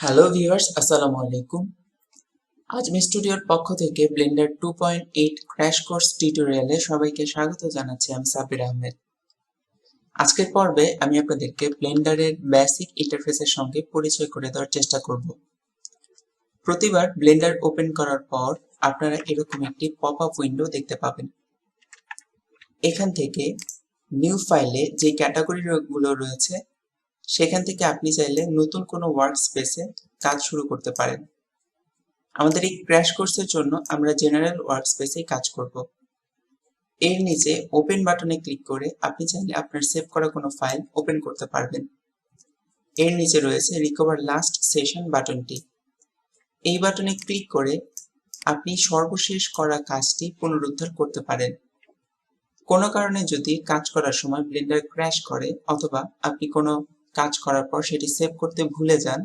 Hello viewers, আসসালামু আলাইকুম। আজমি স্টুডিওর পক্ষ থেকে ব্লেন্ডার 2.8 ক্র্যাশ কোর্স টিউটোরিয়ালে সবাইকে স্বাগত জানাচ্ছি। আমি সাব্বির আহমেদ। আজকের পর্বে আমি আপনাদেরকে ব্লেন্ডারের বেসিক ইন্টারফেসের সঙ্গে পরিচয় করে দেওয়ার চেষ্টা করব। প্রতিবার ব্লেন্ডার ওপেন করার পর আপনারা এরকম একটি পপ আপ উইন্ডো দেখতে পাবেন। এখান থেকে নিউ ফাইলে যে ক্যাটাগরিগুলো রয়েছে সেখান থেকে আপনি চাইলে নতুন কোনো ওয়ার্ক স্পেসে কাজ শুরু করতে পারেন। আমাদের এই ক্র্যাশ কোর্সের জন্য আমরা জেনারেল ওয়ার্কস্পেসে কাজ করব। এর নিচে ওপেন বাটনে ক্লিক করে আপনি চাইলে আপনার সেভ করা কোনো ফাইল ওপেন করতে পারবেন। এর নিচে রয়েছে রিকভার লাস্ট সেশন বাটনটি। এই বাটনে ক্লিক করে আপনি সর্বশেষ করা কাজটি পুনরুদ্ধার করতে পারেন। কোনো কারণে যদি কাজ করার সময় ব্লেন্ডার ক্র্যাশ করে অথবা আপনি কোনো কাজ করার পর সেটি সেভ করতে ভুলে যান,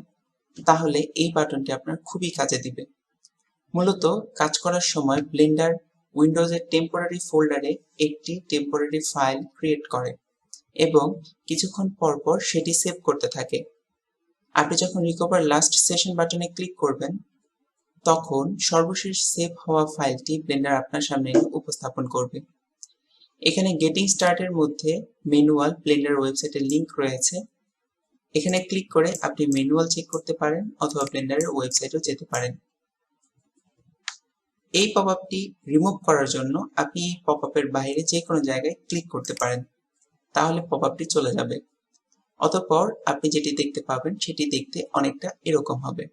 তাহলে এই বাটনটি আপনার খুবই কাজে দিবে। মূলত কাজ করার সময় ব্লেন্ডার উইন্ডোজের টেম্পোরারি ফোল্ডারে একটি টেম্পোরারি ফাইল ক্রিয়েট করে এবং কিছুক্ষণ পর পর সেটি সেভ করতে থাকে। আপনি যখন রিকভার লাস্ট সেশন বাটনে ক্লিক করবেন, তখন সর্বশেষ সেভ হওয়া ফাইলটি ব্লেন্ডার আপনার সামনে উপস্থাপন করবে। এখানে গেটিং স্টার্টের মধ্যে ম্যানুয়াল ব্লেন্ডার ওয়েবসাইটের লিংক রয়েছে। এখানে ক্লিক করে আপনি ম্যানুয়াল চেক করতে পারেন অথবা ব্লেন্ডারের ওয়েবসাইটেও যেতে পারেন। এই পপ আপটি রিমুভ করার জন্য আপনি এই পপ আপের বাইরে যে কোনো জায়গায় ক্লিক করতে পারেন, তাহলে পপ আপটি চলে যাবে। অতঃপর আপনি যেটি দেখতে পাবেন সেটি দেখতে অনেকটা এরকম হবে।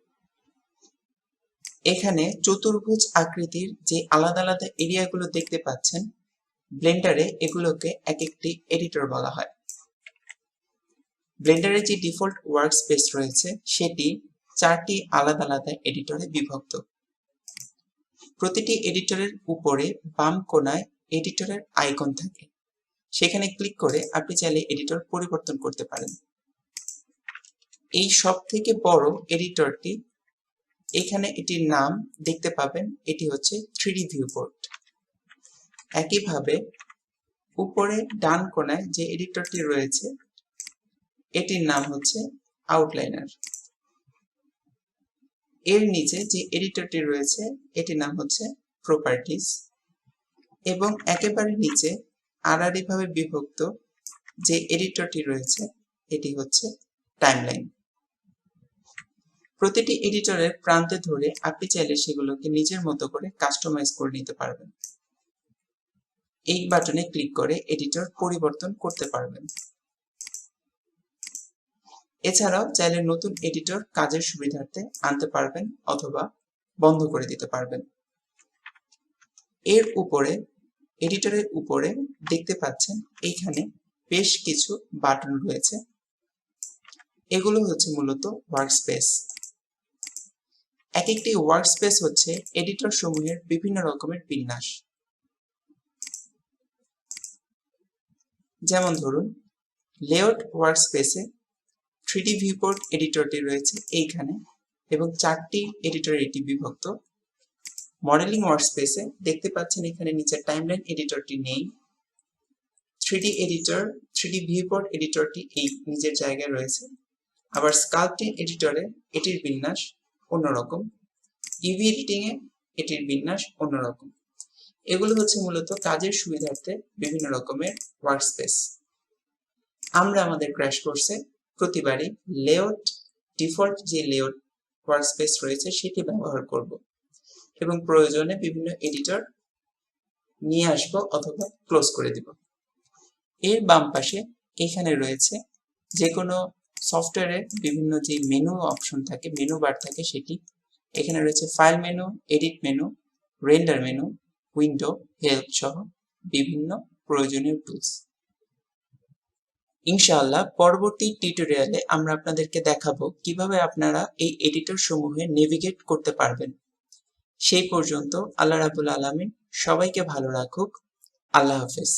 এখানে চতুর্ভুজ আকৃতির যে আলাদা আলাদা এরিয়াগুলো দেখতে পাচ্ছেন, ব্লেন্ডারে এগুলোকে এক একটি এডিটর বলা হয়। ব্লেন্ডারে যে ডিফল্ট ওয়ার্কস্পেস রয়েছে সেটি 4টি আলাদা আলাদা এডিটরে বিভক্ত। প্রতিটি এডিটরের উপরে বাম কোণায় এডিটরের আইকন থাকে। সেখানে ক্লিক করে আপনি চাইলে এডিটর পরিবর্তন করতে পারেন। এই সব থেকে বড় এডিটরটি, এখানে এটির নাম দেখতে পাবেন, এটি হচ্ছে 3D ভিউপোর্ট। একইভাবে উপরে ডান কোণায় যে এডিটরটি রয়েছে এটির নাম হচ্ছে আউটলাইনার। এর নিচে যে এডিটরটি রয়েছে এটির নাম হচ্ছে প্রপার্টিজ এবং একেবারে নিচে আড়াআড়ি ভাবে বিভক্ত যে এডিটরটি রয়েছে এটি হচ্ছে টাইমলাইন। প্রতিটি এডিটরের প্রান্তে ধরে আপনি চাইলে সেগুলোকে নিজের মতো করে কাস্টমাইজ করে নিতে পারবেন। এই বাটনে ক্লিক করে এডিটর পরিবর্তন করতে পারবেন। এছাড়াও চাইলে নতুন এডিটর কাজের সুবিধার্থে আনতে পারবেন অথবা বন্ধ করে দিতে পারবেন। এর উপরে, এডিটরের উপরে দেখতে পাচ্ছেন এইখানে বেশ কিছু বাটন রয়েছে। এগুলো হচ্ছে মূলত ওয়ার্কস্পেস। এক একটি ওয়ার্কস্পেস হচ্ছে এডিটর সমূহের বিভিন্ন রকমের বিন্যাস। যেমন ধরুন, লেআউট ওয়ার্কস্পেসে 3D ভিউপোর্ট এডিটরটি রয়েছে এইখানে এবং 4টি এডিটরে এটি বিভক্ত। মডেলিং ওয়ার্কস্পেসে দেখতে পাচ্ছেন এখানে নিচে টাইমলাইন এডিটরটি নেই। 3D এডিটর, 3D ভিউপোর্ট এডিটরটি এই নিজের জায়গায় রয়েছে। আবার স্কাল্পটিং এডিটরে এটির বিন্যাস অন্যরকম, ইভি এডিটিং এ এটির বিন্যাস অন্যরকম। এগুলো হচ্ছে মূলত কাজের সুবিধার্থে বিভিন্ন রকমের ওয়ার্কস্পেস। আমরা আমাদের ক্র্যাশ কোর্সে প্রতিবারই লেআউট, ডিফল্ট যে লেআউট ওয়ার্কস্পেস রয়েছে সেটি ব্যবহার করব এবং প্রয়োজনে বিভিন্ন এডিটর নিয়ে আসবো অথবা ক্লোজ করে দিব। এর বাম পাশে এখানে রয়েছে যে কোনো সফটওয়্যারে বিভিন্ন যে মেনু অপশন থাকে, মেনু বার থাকে, সেটি এখানে রয়েছে file menu, edit menu, render menu, window, help সহ বিভিন্ন প্রয়োজনীয় টুলস। ইনশাআল্লাহ পরবর্তী টিউটোরিয়ালে আমরা আপনাদেরকে দেখাবো কিভাবে আপনারা এই এডিটর সমূহে নেভিগেট করতে পারবেন। সেই পর্যন্ত আল্লাহ রাব্বুল আলামিন সবাইকে ভালো রাখুক। আল্লাহ হাফেজ।